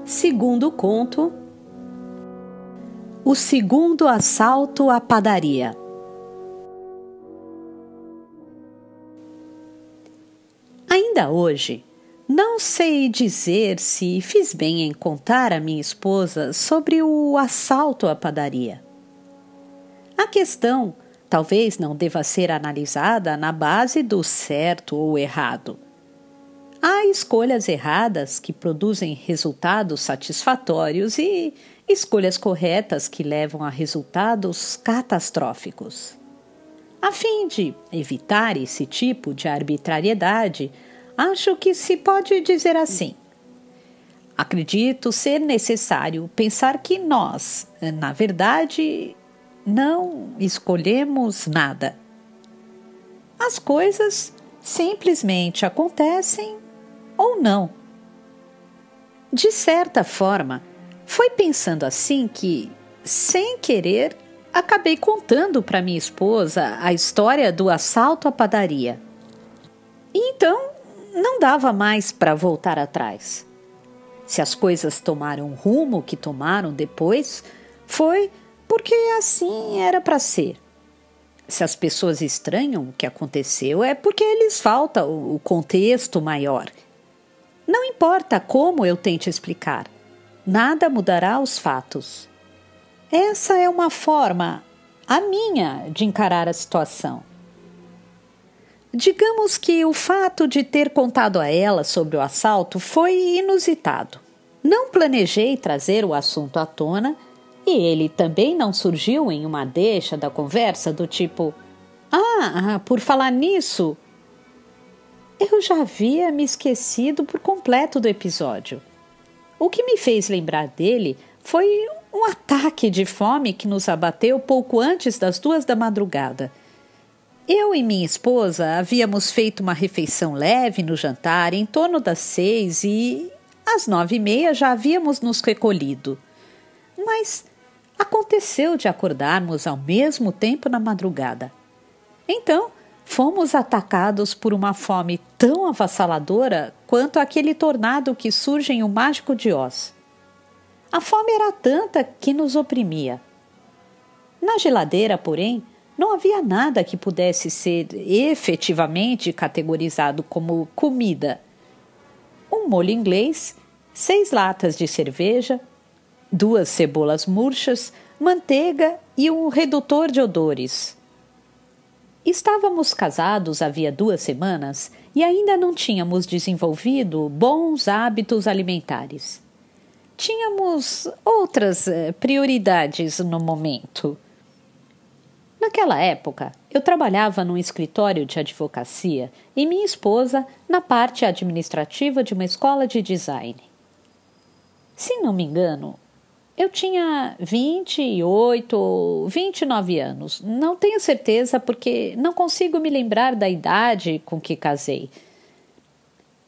Segundo conto, o segundo assalto à padaria. Ainda hoje, não sei dizer se fiz bem em contar à minha esposa sobre o assalto à padaria. A questão talvez não deva ser analisada na base do certo ou errado. Há escolhas erradas que produzem resultados satisfatórios e escolhas corretas que levam a resultados catastróficos. A fim de evitar esse tipo de arbitrariedade, acho que se pode dizer assim: acredito ser necessário pensar que nós, na verdade, não escolhemos nada. As coisas simplesmente acontecem ou não. De certa forma, foi pensando assim que, sem querer, acabei contando para minha esposa a história do assalto à padaria. E então, não dava mais para voltar atrás. Se as coisas tomaram o rumo que tomaram depois, foi porque assim era para ser. Se as pessoas estranham o que aconteceu, é porque lhes falta o contexto maior. Não importa como eu tente explicar, nada mudará os fatos. Essa é uma forma, a minha, de encarar a situação. Digamos que o fato de ter contado a ela sobre o assalto foi inusitado. Não planejei trazer o assunto à tona e ele também não surgiu em uma deixa da conversa do tipo: por falar nisso, eu já havia me esquecido por completo do episódio. O que me fez lembrar dele foi um ataque de fome que nos abateu pouco antes das 2 da madrugada. Eu e minha esposa havíamos feito uma refeição leve no jantar em torno das 6 e às 9:30 já havíamos nos recolhido. Mas aconteceu de acordarmos ao mesmo tempo na madrugada. Então, fomos atacados por uma fome tão avassaladora quanto aquele tornado que surge em O Mágico de Oz. A fome era tanta que nos oprimia. Na geladeira, porém, não havia nada que pudesse ser efetivamente categorizado como comida. Um molho inglês, 6 latas de cerveja, 2 cebolas murchas, manteiga e um redutor de odores. Estávamos casados havia 2 semanas e ainda não tínhamos desenvolvido bons hábitos alimentares. Tínhamos outras prioridades no momento. Naquela época, eu trabalhava num escritório de advocacia e minha esposa na parte administrativa de uma escola de design. Se não me engano, eu tinha 28 ou 29 anos. Não tenho certeza porque não consigo me lembrar da idade com que casei.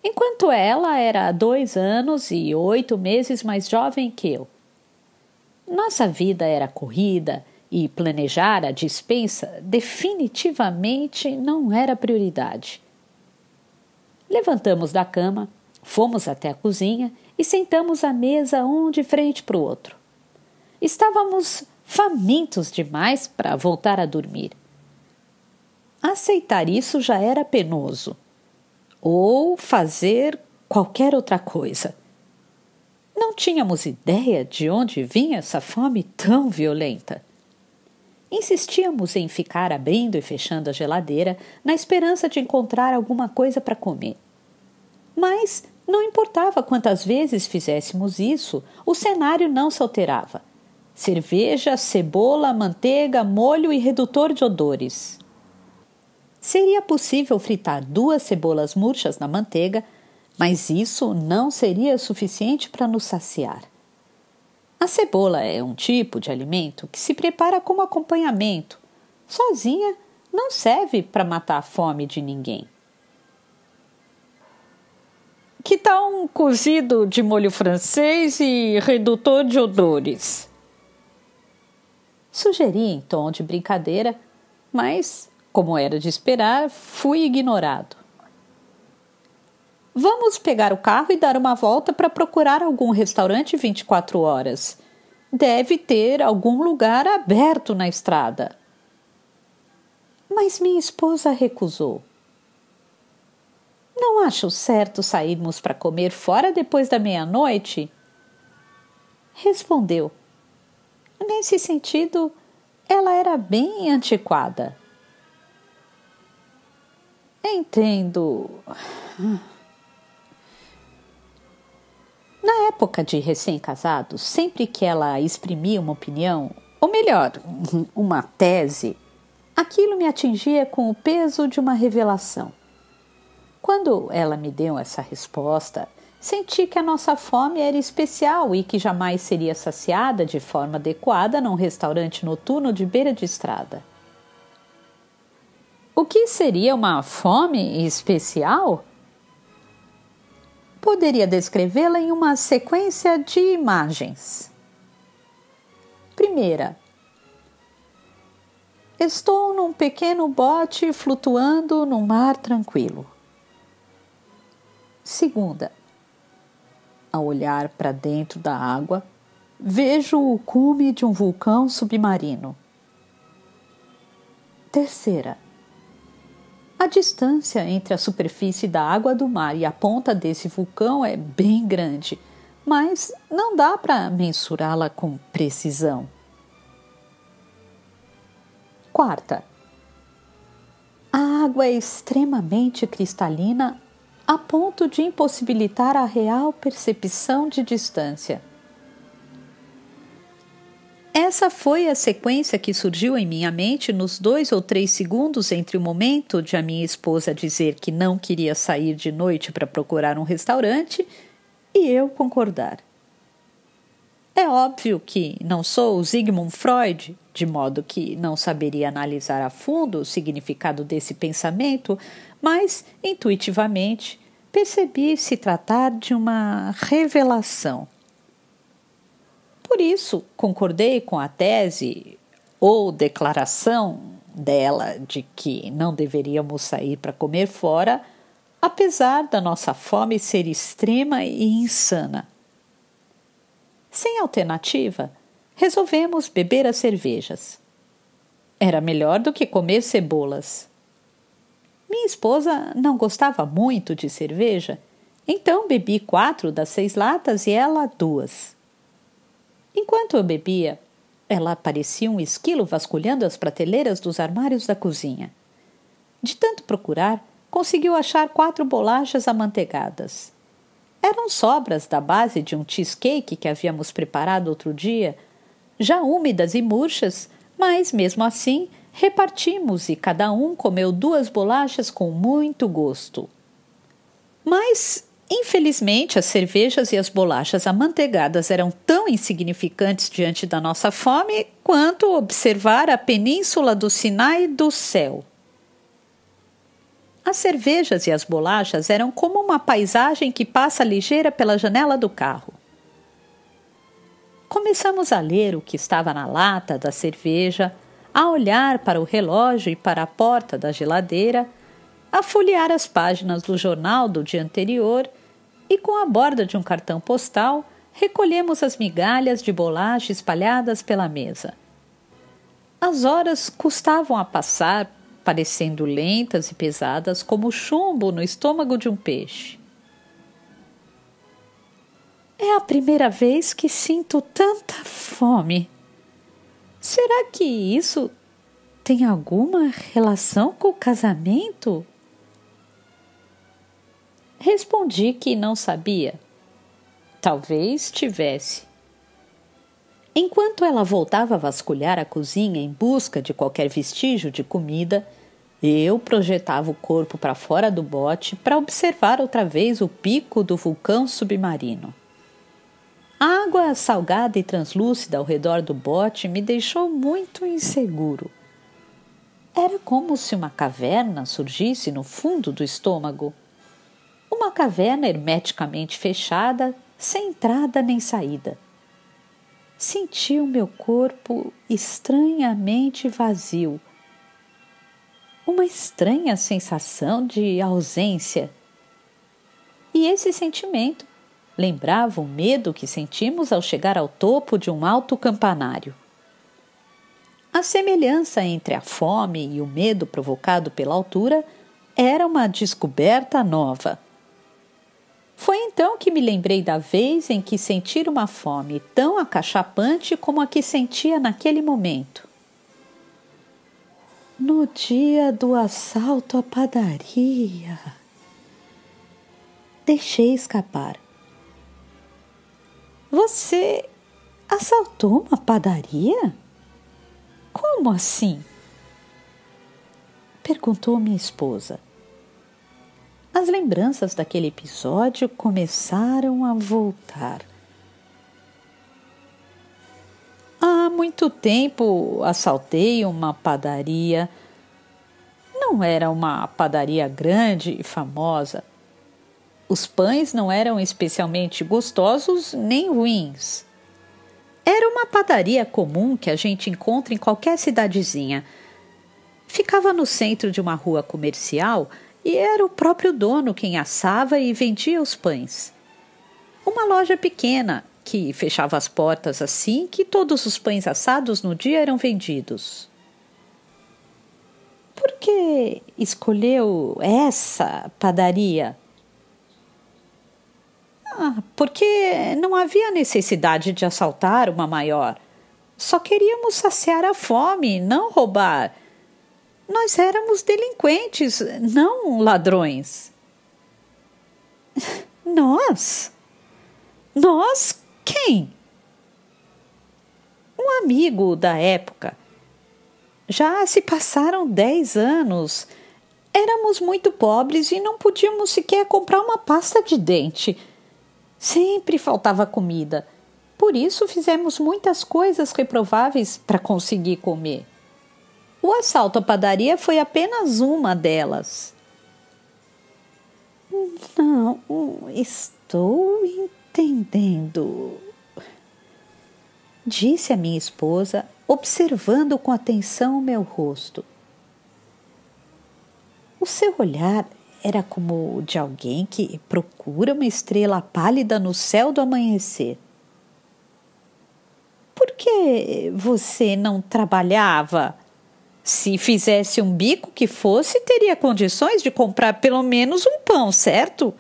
Enquanto ela era 2 anos e 8 meses mais jovem que eu. Nossa vida era corrida e planejar a despensa definitivamente não era prioridade. Levantamos da cama, fomos até a cozinha e sentamos à mesa um de frente para o outro. Estávamos famintos demais para voltar a dormir. Aceitar isso já era penoso. Ou fazer qualquer outra coisa. Não tínhamos ideia de onde vinha essa fome tão violenta. Insistíamos em ficar abrindo e fechando a geladeira na esperança de encontrar alguma coisa para comer. Mas não importava quantas vezes fizéssemos isso, o cenário não se alterava. Cerveja, cebola, manteiga, molho e redutor de odores. Seria possível fritar 2 cebolas murchas na manteiga, mas isso não seria suficiente para nos saciar. A cebola é um tipo de alimento que se prepara como acompanhamento. Sozinha, não serve para matar a fome de ninguém. Que tal um cozido de molho francês e redutor de odores? Sugeri em tom de brincadeira, mas, como era de esperar, fui ignorado. Vamos pegar o carro e dar uma volta para procurar algum restaurante 24 horas. Deve ter algum lugar aberto na estrada. Mas minha esposa recusou. Não acho certo sairmos para comer fora depois da meia-noite? Respondeu. Nesse sentido, ela era bem antiquada. Entendo. Na época de recém-casados, sempre que ela exprimia uma opinião, ou melhor, uma tese, aquilo me atingia com o peso de uma revelação. Quando ela me deu essa resposta, senti que a nossa fome era especial e que jamais seria saciada de forma adequada num restaurante noturno de beira de estrada. O que seria uma fome especial? Poderia descrevê-la em uma sequência de imagens. Primeira. Estou num pequeno bote flutuando num mar tranquilo. Segunda. Ao olhar para dentro da água, vejo o cume de um vulcão submarino. Terceira. A distância entre a superfície da água do mar e a ponta desse vulcão é bem grande, mas não dá para mensurá-la com precisão. Quarta. A água é extremamente cristalina a ponto de impossibilitar a real percepção de distância. Essa foi a sequência que surgiu em minha mente nos 2 ou 3 segundos entre o momento de a minha esposa dizer que não queria sair de noite para procurar um restaurante e eu concordar. É óbvio que não sou o Sigmund Freud, de modo que não saberia analisar a fundo o significado desse pensamento, mas, intuitivamente, percebi se tratar de uma revelação. Por isso, concordei com a tese ou declaração dela de que não deveríamos sair para comer fora, apesar da nossa fome ser extrema e insana. Sem alternativa, resolvemos beber as cervejas. Era melhor do que comer cebolas. Minha esposa não gostava muito de cerveja, então bebi 4 das 6 latas e ela 2. Enquanto eu bebia, ela parecia um esquilo vasculhando as prateleiras dos armários da cozinha. De tanto procurar, conseguiu achar 4 bolachas amanteigadas. Eram sobras da base de um cheesecake que havíamos preparado outro dia, já úmidas e murchas, mas mesmo assim repartimos e cada um comeu 2 bolachas com muito gosto. Mas, infelizmente, as cervejas e as bolachas amanteigadas eram tão insignificantes diante da nossa fome quanto observar a península do Sinai do céu. As cervejas e as bolachas eram como uma paisagem que passa ligeira pela janela do carro. Começamos a ler o que estava na lata da cerveja, a olhar para o relógio e para a porta da geladeira, a folhear as páginas do jornal do dia anterior e, com a borda de um cartão postal, recolhemos as migalhas de bolacha espalhadas pela mesa. As horas custavam a passar, parecendo lentas e pesadas como chumbo no estômago de um peixe. É a primeira vez que sinto tanta fome. Será que isso tem alguma relação com o casamento? Respondi que não sabia. Talvez tivesse. Enquanto ela voltava a vasculhar a cozinha em busca de qualquer vestígio de comida, eu projetava o corpo para fora do bote para observar outra vez o pico do vulcão submarino. A água salgada e translúcida ao redor do bote me deixou muito inseguro. Era como se uma caverna surgisse no fundo do estômago. Uma caverna hermeticamente fechada, sem entrada nem saída. Senti o meu corpo estranhamente vazio. Uma estranha sensação de ausência. E esse sentimento lembrava o medo que sentimos ao chegar ao topo de um alto campanário. A semelhança entre a fome e o medo provocado pela altura era uma descoberta nova. Foi então que me lembrei da vez em que senti uma fome tão acachapante como a que sentia naquele momento. No dia do assalto à padaria. Deixei escapar. Você assaltou uma padaria? Como assim? Perguntou minha esposa. As lembranças daquele episódio começaram a voltar. Há muito tempo assaltei uma padaria. Não era uma padaria grande e famosa. Os pães não eram especialmente gostosos nem ruins. Era uma padaria comum que a gente encontra em qualquer cidadezinha. Ficava no centro de uma rua comercial e era o próprio dono quem assava e vendia os pães. Uma loja pequena que fechava as portas assim que todos os pães assados no dia eram vendidos. Por que escolheu essa padaria? Porque não havia necessidade de assaltar uma maior. Só queríamos saciar a fome, não roubar. Nós éramos delinquentes, não ladrões. Nós? Nós quem? Um amigo da época. Já se passaram 10 anos. Éramos muito pobres e não podíamos sequer comprar uma pasta de dente. Sempre faltava comida. Por isso fizemos muitas coisas reprováveis para conseguir comer. O assalto à padaria foi apenas uma delas. Não estou entendendo, disse a minha esposa, observando com atenção o meu rosto. O seu olhar era como o de alguém que procura uma estrela pálida no céu do amanhecer. Por que você não trabalhava? Se fizesse um bico que fosse, teria condições de comprar pelo menos um pão, certo?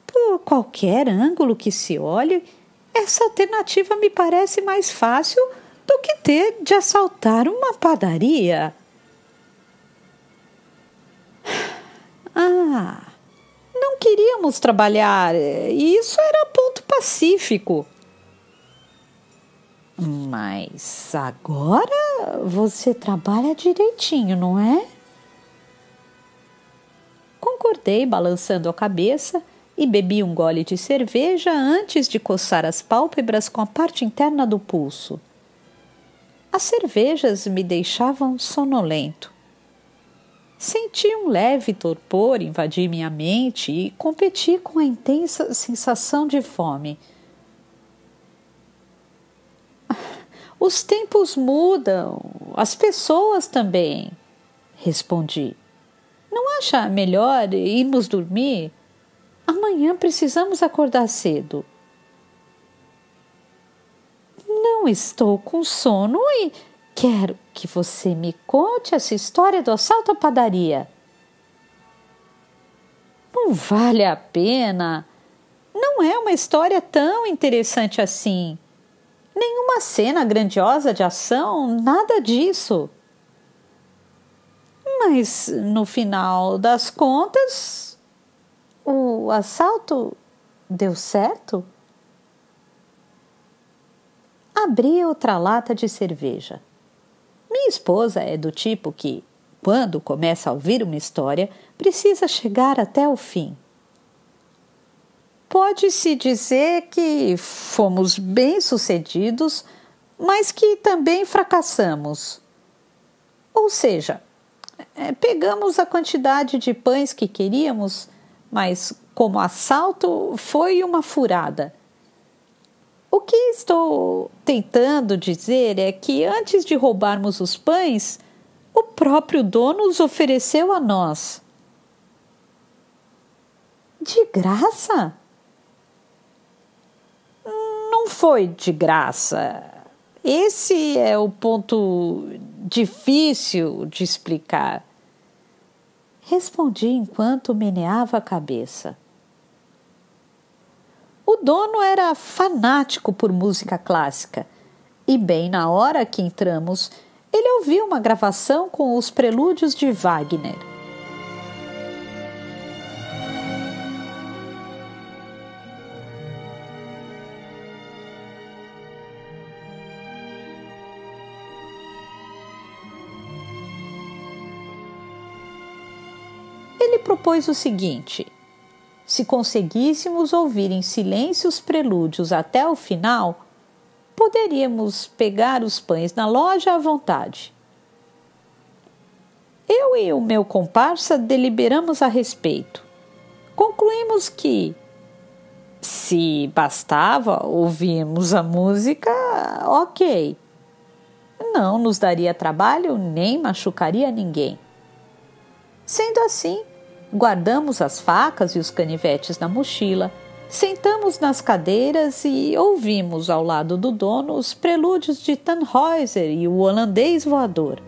Por qualquer ângulo que se olhe, essa alternativa me parece mais fácil do que ter de assaltar uma padaria. Não queríamos trabalhar, e isso era ponto pacífico. Mas agora você trabalha direitinho, não é? Concordei, balançando a cabeça, e bebi um gole de cerveja antes de coçar as pálpebras com a parte interna do pulso. As cervejas me deixavam sonolento. Senti um leve torpor invadir minha mente e competi com a intensa sensação de fome. Os tempos mudam, as pessoas também, respondi. Não acha melhor irmos dormir? Amanhã precisamos acordar cedo. Não estou com sono e quero que você me conte essa história do assalto à padaria. Não vale a pena. Não é uma história tão interessante assim. Nenhuma cena grandiosa de ação, nada disso. Mas, no final das contas, o assalto deu certo? Abri outra lata de cerveja. Minha esposa é do tipo que, quando começa a ouvir uma história, precisa chegar até o fim. Pode-se dizer que fomos bem-sucedidos, mas que também fracassamos. Ou seja, pegamos a quantidade de pães que queríamos, mas como assalto foi uma furada. O que estou tentando dizer é que antes de roubarmos os pães, o próprio dono os ofereceu a nós. De graça? Não foi de graça. Esse é o ponto difícil de explicar. Respondi enquanto meneava a cabeça. O dono era fanático por música clássica e, bem na hora que entramos, ele ouviu uma gravação com os prelúdios de Wagner. Ele propôs o seguinte: se conseguíssemos ouvir em silêncio os prelúdios até o final, poderíamos pegar os pães na loja à vontade. Eu e o meu comparsa deliberamos a respeito. Concluímos que, se bastava ouvirmos a música, ok. Não nos daria trabalho nem machucaria ninguém. Sendo assim, guardamos as facas e os canivetes na mochila, sentamos nas cadeiras e ouvimos ao lado do dono os prelúdios de Tannhäuser e o holandês voador.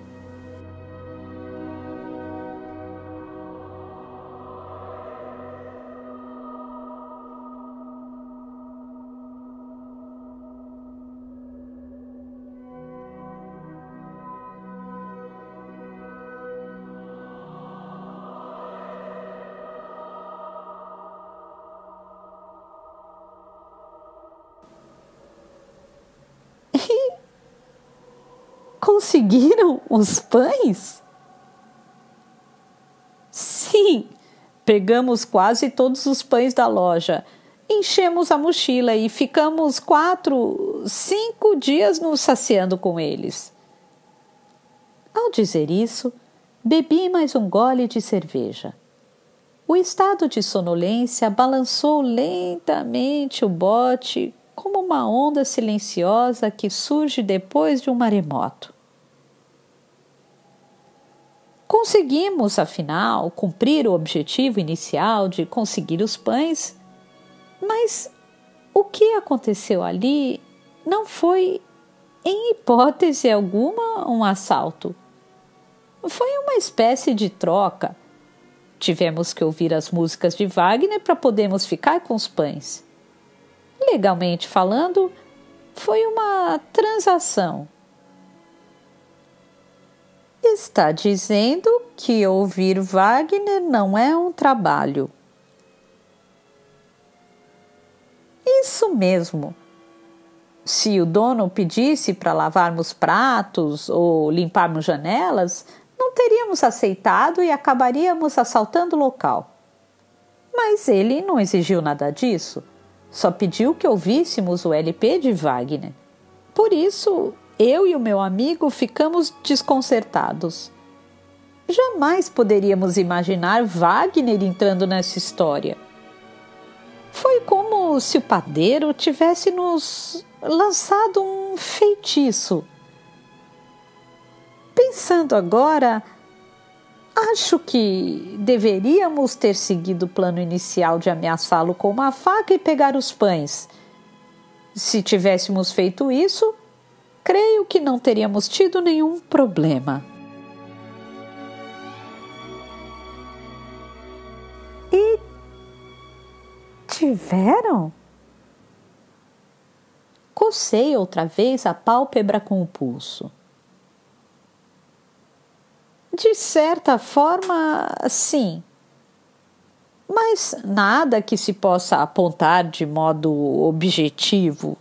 Conseguiram os pães? Sim, pegamos quase todos os pães da loja, enchemos a mochila e ficamos 4, 5 dias nos saciando com eles. Ao dizer isso, bebi mais um gole de cerveja. O estado de sonolência balançou lentamente o bote como uma onda silenciosa que surge depois de um maremoto. Conseguimos, afinal, cumprir o objetivo inicial de conseguir os pães, mas o que aconteceu ali não foi, em hipótese alguma, um assalto. Foi uma espécie de troca. Tivemos que ouvir as músicas de Wagner para podermos ficar com os pães. Legalmente falando, foi uma transação. Está dizendo que ouvir Wagner não é um trabalho. Isso mesmo. Se o dono pedisse para lavarmos pratos ou limparmos janelas, não teríamos aceitado e acabaríamos assaltando o local. Mas ele não exigiu nada disso. Só pediu que ouvíssemos o LP de Wagner. Por isso, eu e o meu amigo ficamos desconcertados. Jamais poderíamos imaginar Wagner entrando nessa história. Foi como se o padeiro tivesse nos lançado um feitiço. Pensando agora, acho que deveríamos ter seguido o plano inicial de ameaçá-lo com uma faca e pegar os pães. Se tivéssemos feito isso, creio que não teríamos tido nenhum problema. E tiveram? Cocei outra vez a pálpebra com o pulso. De certa forma, sim. Mas nada que se possa apontar de modo objetivo.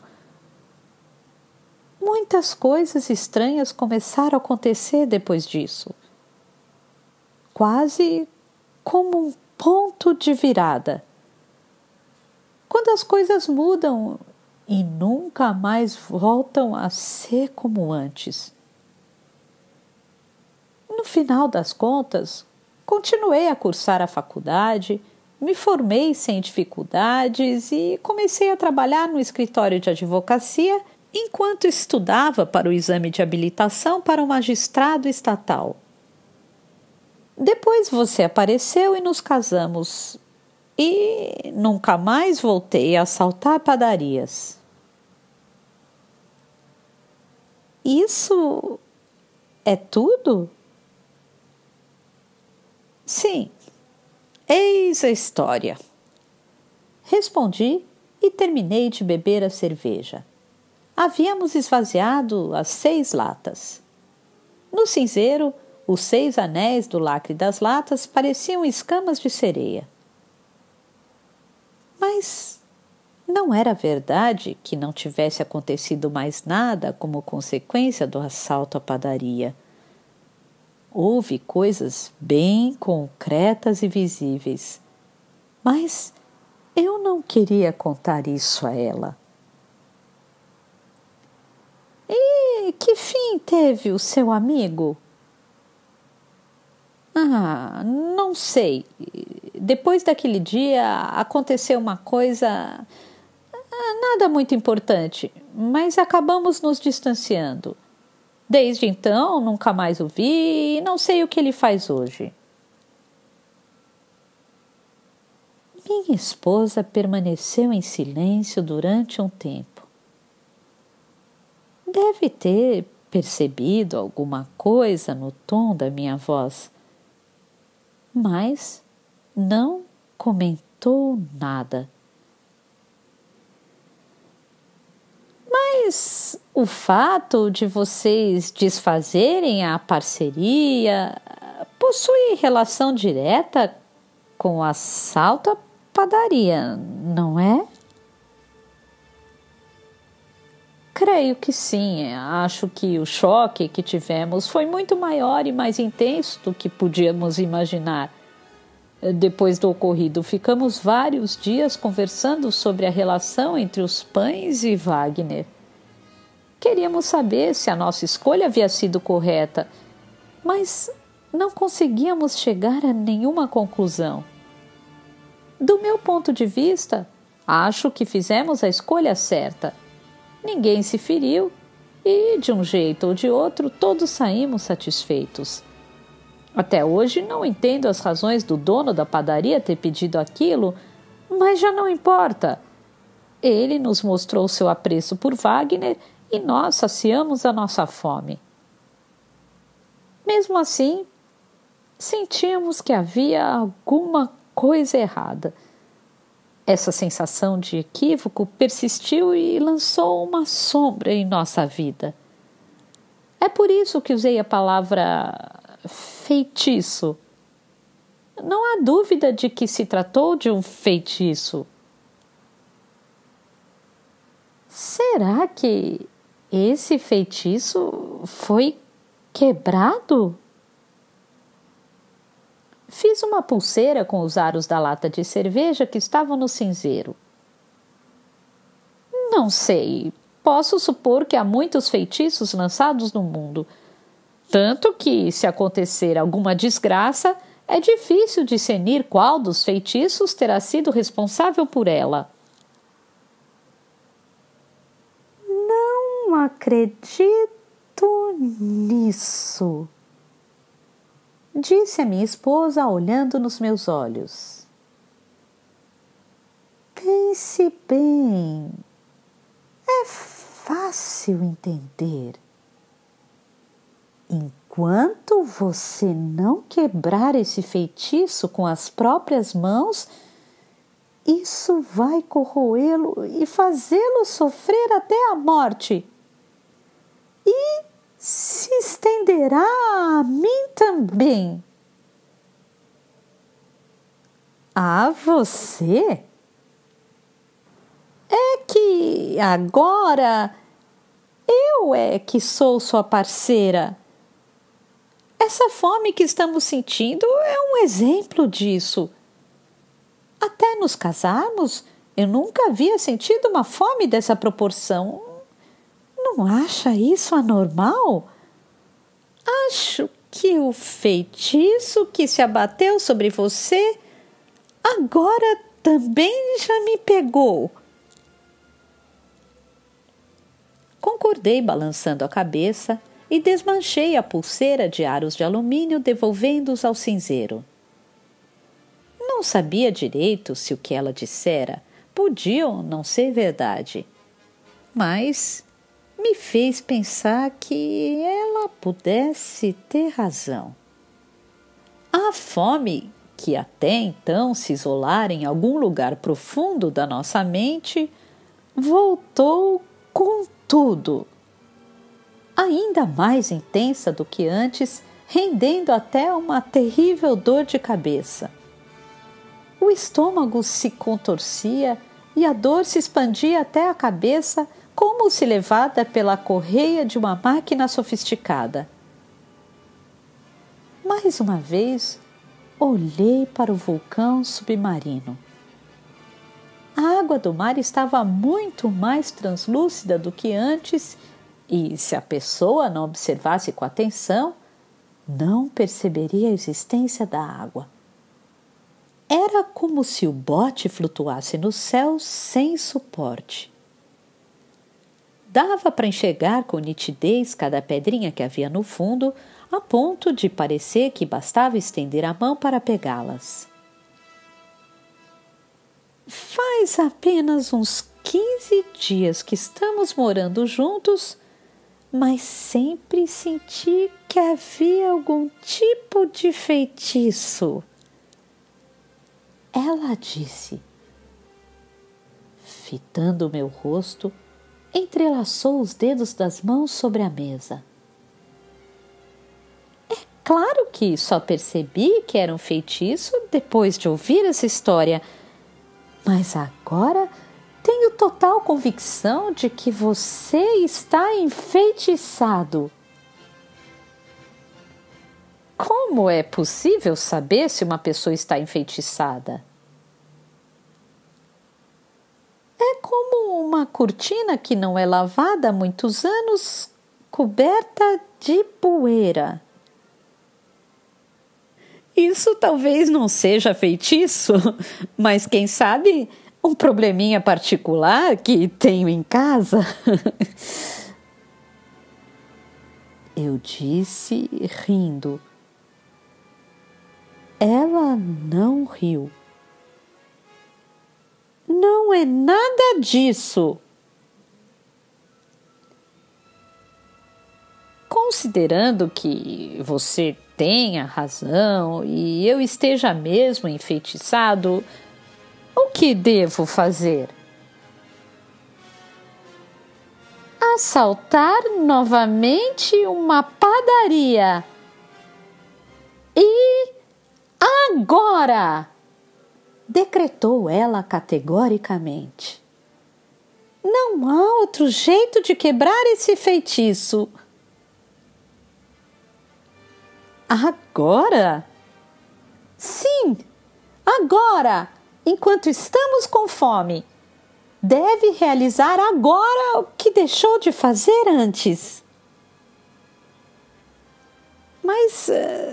Muitas coisas estranhas começaram a acontecer depois disso. Quase como um ponto de virada. Quando as coisas mudam e nunca mais voltam a ser como antes. No final das contas, continuei a cursar a faculdade, me formei sem dificuldades e comecei a trabalhar no escritório de advocacia enquanto estudava para o exame de habilitação para o magistrado estatal. Depois você apareceu e nos casamos. e nunca mais voltei a assaltar padarias. Isso é tudo? Sim, eis a história. Respondi e terminei de beber a cerveja. Havíamos esvaziado as 6 latas. No cinzeiro, os 6 anéis do lacre das latas pareciam escamas de sereia. Mas não era verdade que não tivesse acontecido mais nada como consequência do assalto à padaria. Houve coisas bem concretas e visíveis, mas eu não queria contar isso a ela. E que fim teve o seu amigo? Não sei. Depois daquele dia aconteceu uma coisa, nada muito importante, mas acabamos nos distanciando. Desde então, nunca mais o vi e não sei o que ele faz hoje. Minha esposa permaneceu em silêncio durante um tempo. Deve ter percebido alguma coisa no tom da minha voz, mas não comentou nada. Mas o fato de vocês desfazerem a parceria possui relação direta com o assalto à padaria, não é? Creio que sim. Acho que o choque que tivemos foi muito maior e mais intenso do que podíamos imaginar. Depois do ocorrido, ficamos vários dias conversando sobre a relação entre os pães e Wagner. Queríamos saber se a nossa escolha havia sido correta, mas não conseguíamos chegar a nenhuma conclusão. Do meu ponto de vista, acho que fizemos a escolha certa. Ninguém se feriu e, de um jeito ou de outro, todos saímos satisfeitos. Até hoje não entendo as razões do dono da padaria ter pedido aquilo, mas já não importa. Ele nos mostrou seu apreço por Wagner e nós saciamos a nossa fome. Mesmo assim, sentíamos que havia alguma coisa errada. Essa sensação de equívoco persistiu e lançou uma sombra em nossa vida. É por isso que usei a palavra feitiço. Não há dúvida de que se tratou de um feitiço. Será que esse feitiço foi quebrado? Fiz uma pulseira com os aros da lata de cerveja que estavam no cinzeiro. Não sei. Posso supor que há muitos feitiços lançados no mundo. Tanto que, se acontecer alguma desgraça, é difícil discernir qual dos feitiços terá sido responsável por ela. Não acredito nisso, disse a minha esposa olhando nos meus olhos. Pense bem. É fácil entender. Enquanto você não quebrar esse feitiço com as próprias mãos, isso vai corroê-lo e fazê-lo sofrer até a morte. E se estenderá a mim também. A você? É que agora eu é que sou sua parceira. Essa fome que estamos sentindo é um exemplo disso. Até nos casarmos, eu nunca havia sentido uma fome dessa proporção. Não acha isso anormal? Acho que o feitiço que se abateu sobre você agora também já me pegou. Concordei balançando a cabeça e desmanchei a pulseira de aros de alumínio, devolvendo-os ao cinzeiro. não sabia direito se o que ela dissera podia ou não ser verdade, mas me fez pensar que ela pudesse ter razão. A fome, que até então se isolara em algum lugar profundo da nossa mente, voltou com tudo, ainda mais intensa do que antes, rendendo até uma terrível dor de cabeça. O estômago se contorcia e a dor se expandia até a cabeça, como se levada pela correia de uma máquina sofisticada. Mais uma vez, olhei para o vulcão submarino. A água do mar estava muito mais translúcida do que antes e, se a pessoa não observasse com atenção, não perceberia a existência da água. Era como se o bote flutuasse no céu sem suporte. Dava para enxergar com nitidez cada pedrinha que havia no fundo, a ponto de parecer que bastava estender a mão para pegá-las. Faz apenas uns 15 dias que estamos morando juntos, mas sempre senti que havia algum tipo de feitiço. Ela disse. Fitando meu rosto, entrelaçou os dedos das mãos sobre a mesa. É claro que só percebi que era um feitiço depois de ouvir essa história, mas agora tenho total convicção de que você está enfeitiçado. Como é possível saber se uma pessoa está enfeitiçada? É como uma cortina que não é lavada há muitos anos, coberta de poeira. Isso talvez não seja feitiço, mas quem sabe um probleminha particular que tenho em casa. Eu disse rindo. Ela não riu. Não é nada disso. Considerando que você tenha razão e eu esteja mesmo enfeitiçado, o que devo fazer? Assaltar novamente uma padaria. E agora! Decretou ela categoricamente. Não há outro jeito de quebrar esse feitiço. Agora? Sim, agora, enquanto estamos com fome. Deve realizar agora o que deixou de fazer antes. Mas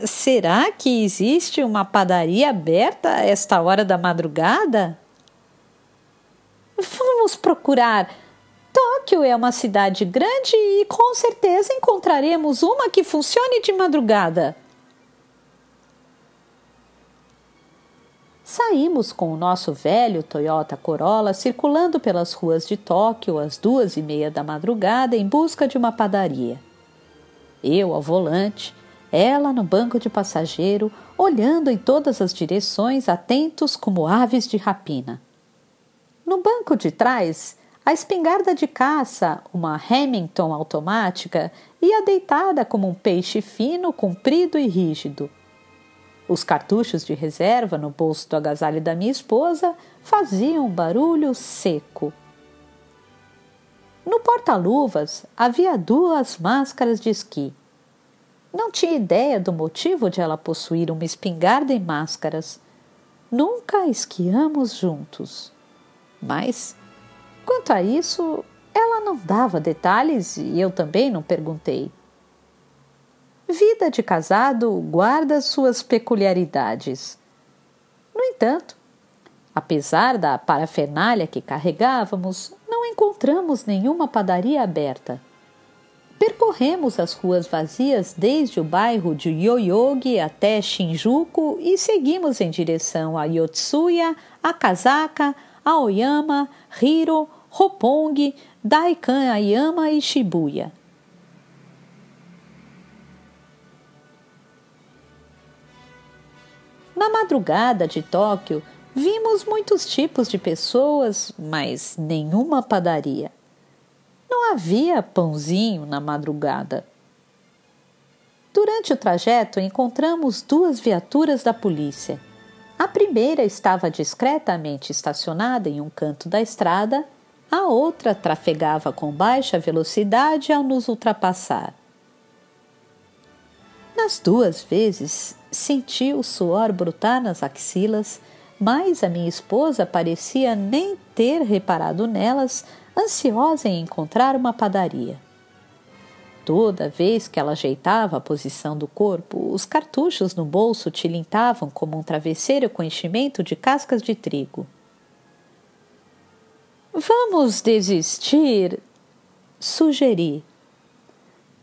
será que existe uma padaria aberta a esta hora da madrugada? Vamos procurar. Tóquio é uma cidade grande e com certeza encontraremos uma que funcione de madrugada. Saímos com o nosso velho Toyota Corolla circulando pelas ruas de Tóquio às 2:30 da madrugada em busca de uma padaria. Eu ao volante, ela no banco de passageiro, olhando em todas as direções, atentos como aves de rapina. No banco de trás, a espingarda de caça, uma Remington automática, ia deitada como um peixe fino, comprido e rígido. Os cartuchos de reserva no bolso do agasalho da minha esposa faziam um barulho seco. No porta-luvas havia 2 máscaras de esqui. Não tinha ideia do motivo de ela possuir uma espingarda e máscaras. Nunca esquiamos juntos. Mas, quanto a isso, ela não dava detalhes e eu também não perguntei. Vida de casado guarda suas peculiaridades. No entanto, apesar da parafernália que carregávamos, não encontramos nenhuma padaria aberta. Percorremos as ruas vazias desde o bairro de Yoyogi até Shinjuku e seguimos em direção a Yotsuya, Akasaka, Aoyama, Hiro, Roppongi,代官山e Shibuya. Na madrugada de Tóquio, vimos muitos tipos de pessoas, mas nenhuma padaria. Não havia pãozinho na madrugada. Durante o trajeto, encontramos 2 viaturas da polícia. A primeira estava discretamente estacionada em um canto da estrada, a outra trafegava com baixa velocidade ao nos ultrapassar. Nas 2 vezes, senti o suor brotar nas axilas, mas a minha esposa parecia nem ter reparado nelas, ansiosa em encontrar uma padaria. Toda vez que ela ajeitava a posição do corpo, os cartuchos no bolso tilintavam como um travesseiro com enchimento de cascas de trigo. Vamos desistir? Sugeri.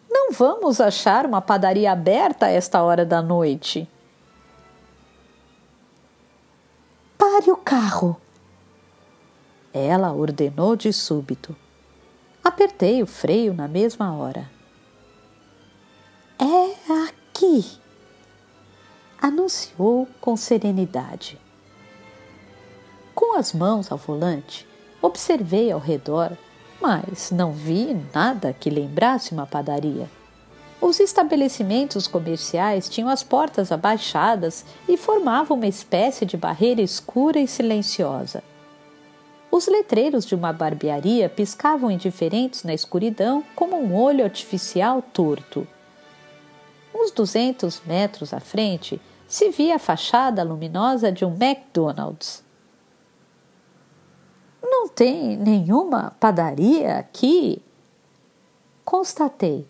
Não vamos achar uma padaria aberta a esta hora da noite. Pare o carro! Ela ordenou de súbito. Apertei o freio na mesma hora. É aqui! Anunciou com serenidade. Com as mãos ao volante, observei ao redor, mas não vi nada que lembrasse uma padaria. Os estabelecimentos comerciais tinham as portas abaixadas e formavam uma espécie de barreira escura e silenciosa. Os letreiros de uma barbearia piscavam indiferentes na escuridão como um olho artificial torto. Uns 200 metros à frente se via a fachada luminosa de um McDonald's. Não tem nenhuma padaria aqui? Constatei.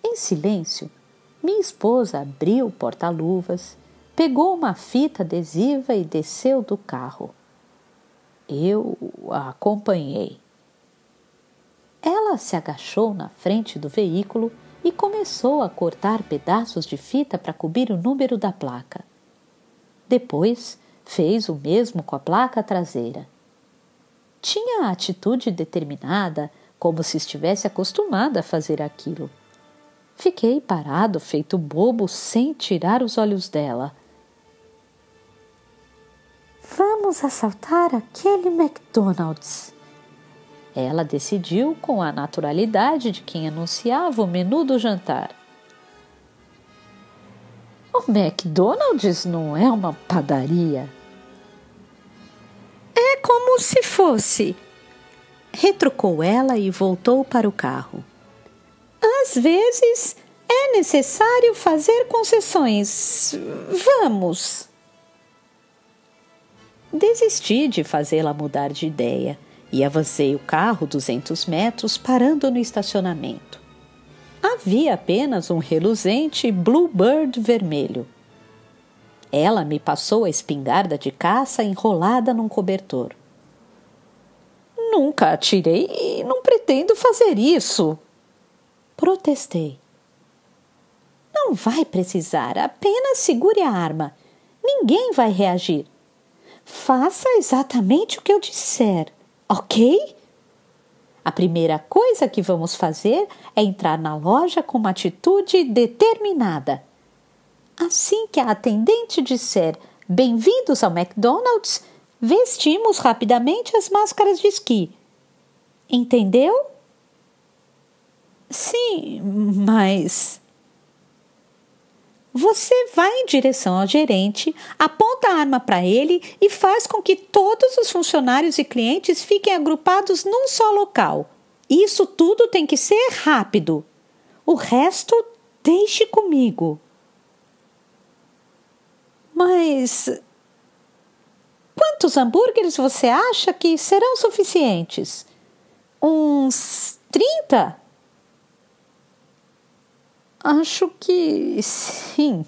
Em silêncio, minha esposa abriu o porta-luvas, pegou uma fita adesiva e desceu do carro. Eu a acompanhei. Ela se agachou na frente do veículo e começou a cortar pedaços de fita para cobrir o número da placa. Depois, fez o mesmo com a placa traseira. Tinha a atitude determinada, como se estivesse acostumada a fazer aquilo. Fiquei parado, feito bobo, sem tirar os olhos dela. Vamos assaltar aquele McDonald's. Ela decidiu com a naturalidade de quem anunciava o menu do jantar. O McDonald's não é uma padaria. É como se fosse, retrucou ela e voltou para o carro. Às vezes é necessário fazer concessões. Vamos! Desisti de fazê-la mudar de ideia e avancei o carro 200 metros, parando no estacionamento. Havia apenas um reluzente Bluebird vermelho. Ela me passou a espingarda de caça enrolada num cobertor. Nunca atirei e não pretendo fazer isso. Protestei. Não vai precisar, apenas segure a arma. Ninguém vai reagir. Faça exatamente o que eu disser, ok? A primeira coisa que vamos fazer é entrar na loja com uma atitude determinada. Assim que a atendente disser bem-vindos ao McDonald's, vestimos rapidamente as máscaras de esqui. Entendeu? Sim, mas... Você vai em direção ao gerente, aponta a arma para ele e faz com que todos os funcionários e clientes fiquem agrupados num só local. Isso tudo tem que ser rápido. O resto, deixe comigo. Mas... quantos hambúrgueres você acha que serão suficientes? Uns 30? Acho que sim.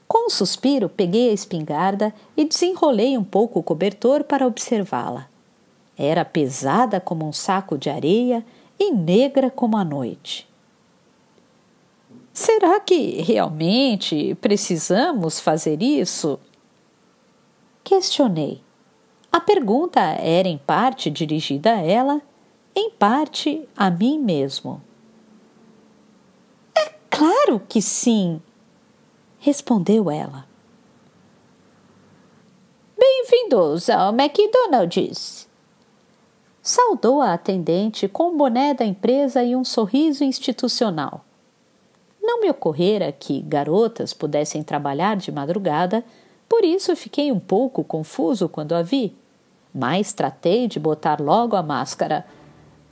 Com um suspiro, peguei a espingarda e desenrolei um pouco o cobertor para observá-la. Era pesada como um saco de areia e negra como a noite. Será que realmente precisamos fazer isso? Questionei. A pergunta era em parte dirigida a ela, em parte a mim mesmo. É claro que sim, respondeu ela. Bem-vindos ao McDonald's, saudou a atendente com o boné da empresa e um sorriso institucional. Não me ocorrera que garotas pudessem trabalhar de madrugada, por isso fiquei um pouco confuso quando a vi, mas tratei de botar logo a máscara.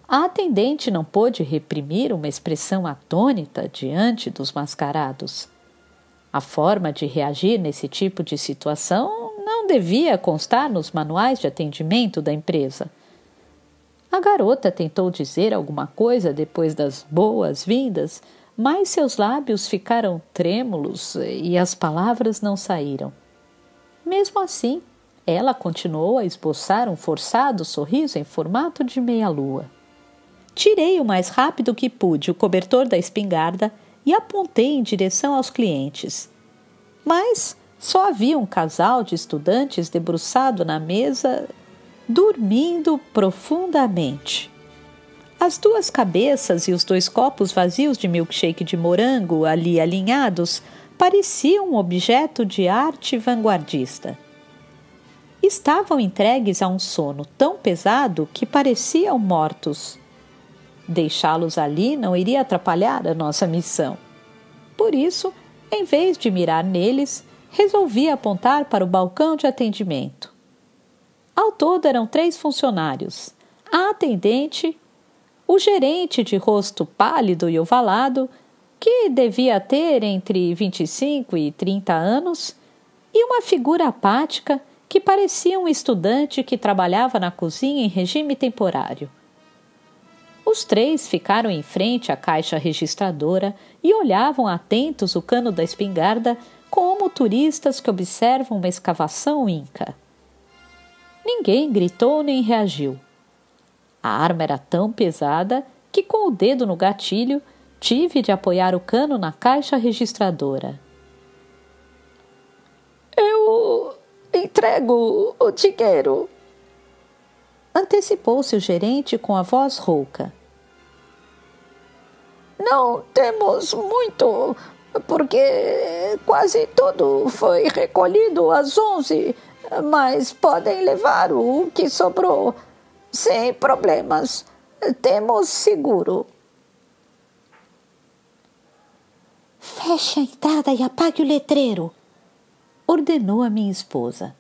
A atendente não pôde reprimir uma expressão atônita diante dos mascarados. A forma de reagir nesse tipo de situação não devia constar nos manuais de atendimento da empresa. A garota tentou dizer alguma coisa depois das boas-vindas, mas seus lábios ficaram trêmulos e as palavras não saíram. Mesmo assim, ela continuou a esboçar um forçado sorriso em formato de meia-lua. Tirei o mais rápido que pude o cobertor da espingarda e apontei em direção aos clientes. Mas só havia um casal de estudantes debruçado na mesa, dormindo profundamente. As duas cabeças e os 2 copos vazios de milkshake de morango ali alinhados pareciam um objeto de arte vanguardista. Estavam entregues a um sono tão pesado que pareciam mortos. Deixá-los ali não iria atrapalhar a nossa missão. Por isso, em vez de mirar neles, resolvi apontar para o balcão de atendimento. Ao todo eram 3 funcionários, a atendente, o gerente de rosto pálido e ovalado, que devia ter entre 25 e 30 anos, e uma figura apática que parecia um estudante que trabalhava na cozinha em regime temporário. Os 3 ficaram em frente à caixa registradora e olhavam atentos o cano da espingarda como turistas que observam uma escavação inca. Ninguém gritou nem reagiu. A arma era tão pesada que, com o dedo no gatilho, tive de apoiar o cano na caixa registradora. Eu entrego o dinheiro, antecipou-se o gerente com a voz rouca. Não temos muito, porque quase tudo foi recolhido às 11, mas podem levar o que sobrou, sem problemas. Temos seguro. Feche a entrada e apague o letreiro, ordenou a minha esposa.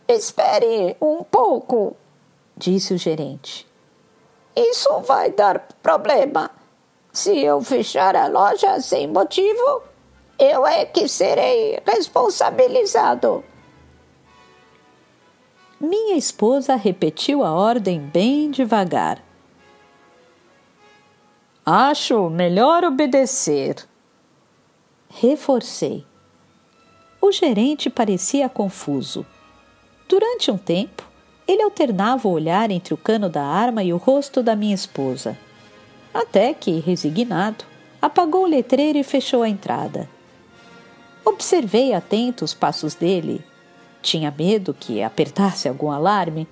Espere um pouco, disse o gerente. Isso vai dar problema. Se eu fechar a loja sem motivo, eu é que serei responsabilizado. Minha esposa repetiu a ordem bem devagar. Acho melhor obedecer. Reforcei. O gerente parecia confuso. Durante um tempo, ele alternava o olhar entre o cano da arma e o rosto da minha esposa. Até que, resignado, apagou o letreiro e fechou a entrada. Observei atento os passos dele. Tinha medo que apertasse algum alarme,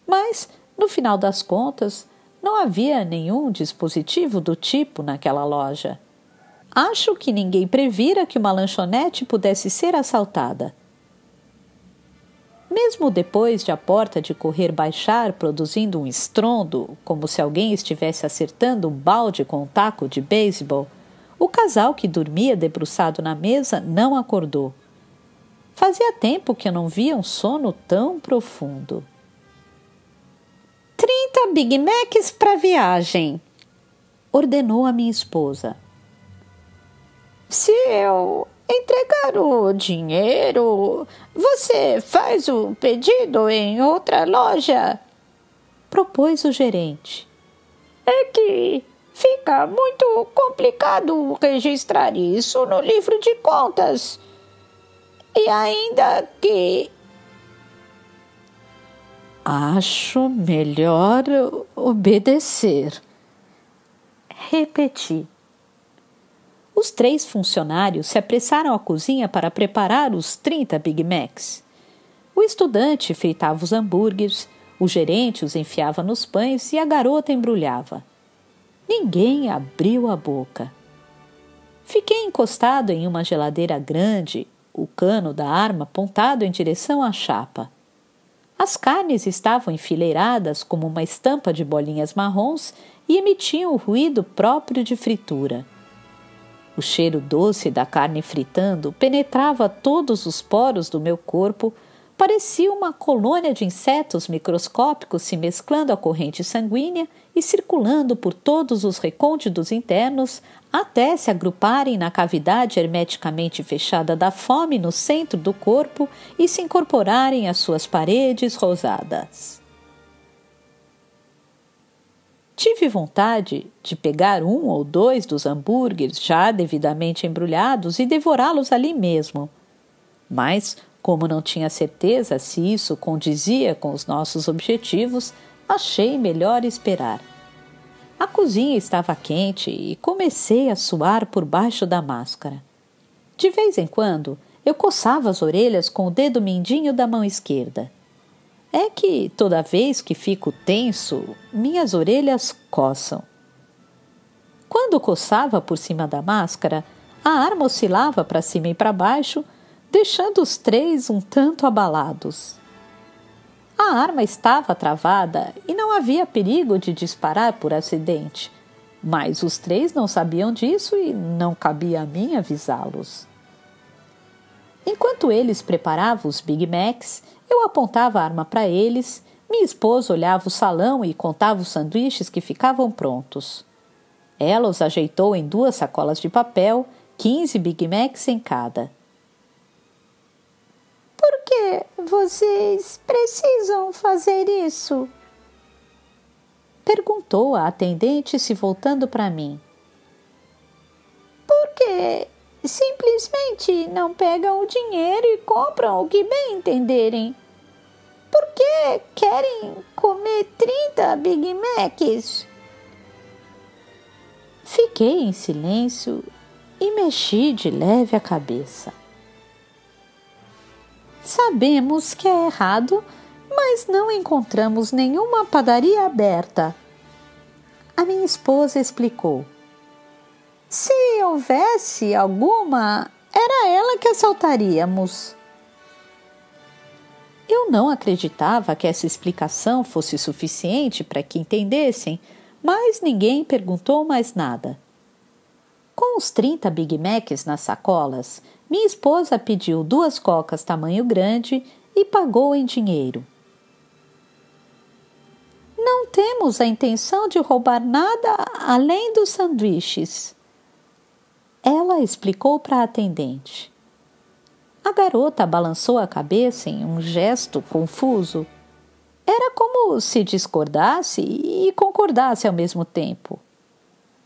mas, no final das contas, não havia nenhum dispositivo do tipo naquela loja. Acho que ninguém previra que uma lanchonete pudesse ser assaltada. Mesmo depois de a porta de correr baixar produzindo um estrondo, como se alguém estivesse acertando um balde com um taco de beisebol, o casal que dormia debruçado na mesa não acordou. Fazia tempo que eu não via um sono tão profundo. 30 Big Macs para viagem, ordenou a minha esposa. Se eu entregar o dinheiro, você faz o pedido em outra loja? Propôs o gerente. É que fica muito complicado registrar isso no livro de contas. E ainda que... Acho melhor obedecer. Repeti. Os 3 funcionários se apressaram à cozinha para preparar os 30 Big Macs. O estudante fritava os hambúrgueres, o gerente os enfiava nos pães e a garota embrulhava. Ninguém abriu a boca. Fiquei encostado em uma geladeira grande, o cano da arma apontado em direção à chapa. As carnes estavam enfileiradas como uma estampa de bolinhas marrons e emitiam o ruído próprio de fritura. O cheiro doce da carne fritando penetrava todos os poros do meu corpo, parecia uma colônia de insetos microscópicos se mesclando à corrente sanguínea e circulando por todos os recônditos internos até se agruparem na cavidade hermeticamente fechada da fome no centro do corpo e se incorporarem às suas paredes rosadas. Tive vontade de pegar 1 ou 2 dos hambúrgueres já devidamente embrulhados e devorá-los ali mesmo. Mas, como não tinha certeza se isso condizia com os nossos objetivos, achei melhor esperar. A cozinha estava quente e comecei a suar por baixo da máscara. De vez em quando, eu coçava as orelhas com o dedo mindinho da mão esquerda. É que, toda vez que fico tenso, minhas orelhas coçam. Quando coçava por cima da máscara, a arma oscilava para cima e para baixo, deixando os 3 um tanto abalados. A arma estava travada e não havia perigo de disparar por acidente, mas os 3 não sabiam disso e não cabia a mim avisá-los. Enquanto eles preparavam os Big Macs, eu apontava a arma para eles, minha esposa olhava o salão e contava os sanduíches que ficavam prontos. Ela os ajeitou em 2 sacolas de papel, 15 Big Macs em cada. Por que vocês precisam fazer isso? Perguntou a atendente se voltando para mim. Porque simplesmente não pegam o dinheiro e compram o que bem entenderem. Por que querem comer 30 Big Macs? Fiquei em silêncio e mexi de leve a cabeça. Sabemos que é errado, mas não encontramos nenhuma padaria aberta. A minha esposa explicou. Se houvesse alguma, era ela que assaltaríamos. Eu não acreditava que essa explicação fosse suficiente para que entendessem, mas ninguém perguntou mais nada. Com os 30 Big Macs nas sacolas, minha esposa pediu 2 cocas tamanho grande e pagou em dinheiro. Não temos a intenção de roubar nada além dos sanduíches. Ela explicou para a atendente. A garota balançou a cabeça em um gesto confuso. Era como se discordasse e concordasse ao mesmo tempo.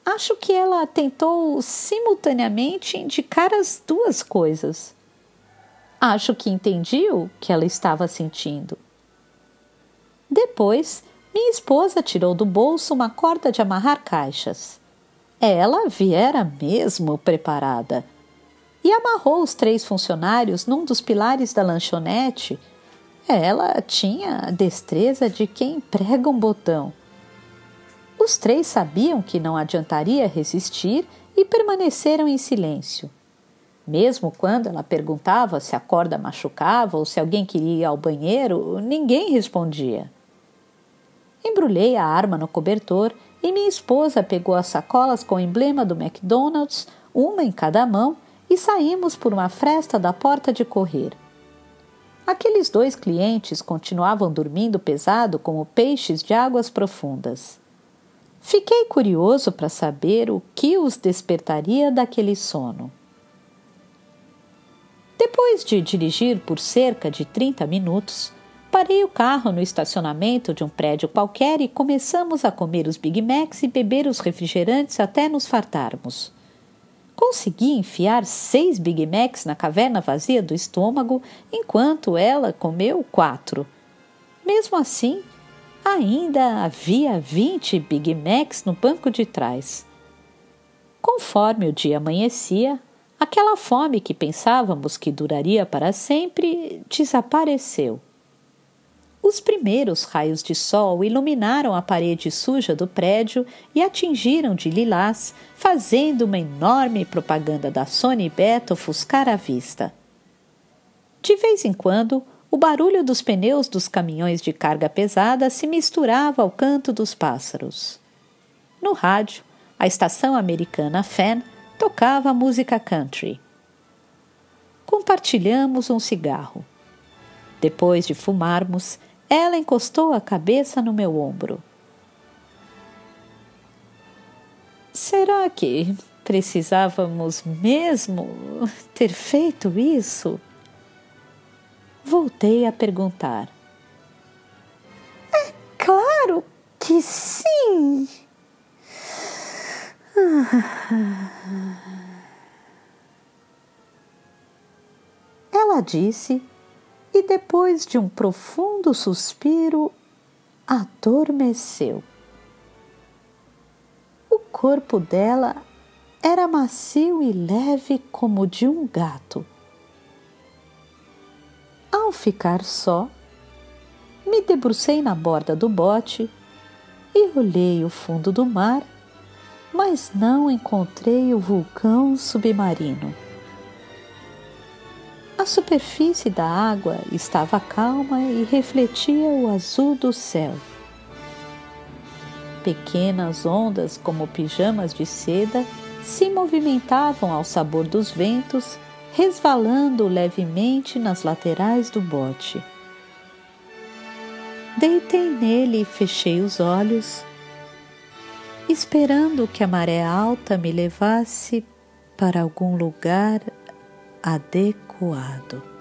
Acho que ela tentou simultaneamente indicar as 2 coisas. Acho que entendi o que ela estava sentindo. Depois, minha esposa tirou do bolso uma corda de amarrar caixas. Ela viera mesmo preparada e amarrou os 3 funcionários num dos pilares da lanchonete. Ela tinha a destreza de quem prega um botão. Os 3 sabiam que não adiantaria resistir e permaneceram em silêncio. Mesmo quando ela perguntava se a corda machucava ou se alguém queria ir ao banheiro, ninguém respondia. Embrulhei a arma no cobertor e minha esposa pegou as sacolas com o emblema do McDonald's, uma em cada mão, e saímos por uma fresta da porta de correr. Aqueles 2 clientes continuavam dormindo pesado como peixes de águas profundas. Fiquei curioso para saber o que os despertaria daquele sono. Depois de dirigir por cerca de 30 minutos, parei o carro no estacionamento de um prédio qualquer e começamos a comer os Big Macs e beber os refrigerantes até nos fartarmos. Consegui enfiar 6 Big Macs na caverna vazia do estômago, enquanto ela comeu 4. Mesmo assim, ainda havia 20 Big Macs no banco de trás. Conforme o dia amanhecia, aquela fome que pensávamos que duraria para sempre desapareceu. Os primeiros raios de sol iluminaram a parede suja do prédio e atingiram de lilás, fazendo uma enorme propaganda da Sony Beto ofuscar a vista. De vez em quando, o barulho dos pneus dos caminhões de carga pesada se misturava ao canto dos pássaros. No rádio, a estação americana Fan tocava música country. Compartilhamos um cigarro. Depois de fumarmos, ela encostou a cabeça no meu ombro. Será que precisávamos mesmo ter feito isso? Voltei a perguntar. É claro que sim! Ela disse, e depois de um profundo suspiro, adormeceu. O corpo dela era macio e leve como o de um gato. Ao ficar só, me debrucei na borda do bote e olhei o fundo do mar, mas não encontrei o vulcão submarino. A superfície da água estava calma e refletia o azul do céu. Pequenas ondas, como pijamas de seda, se movimentavam ao sabor dos ventos, resvalando levemente nas laterais do bote. Deitei nele e fechei os olhos, esperando que a maré alta me levasse para algum lugar adequado.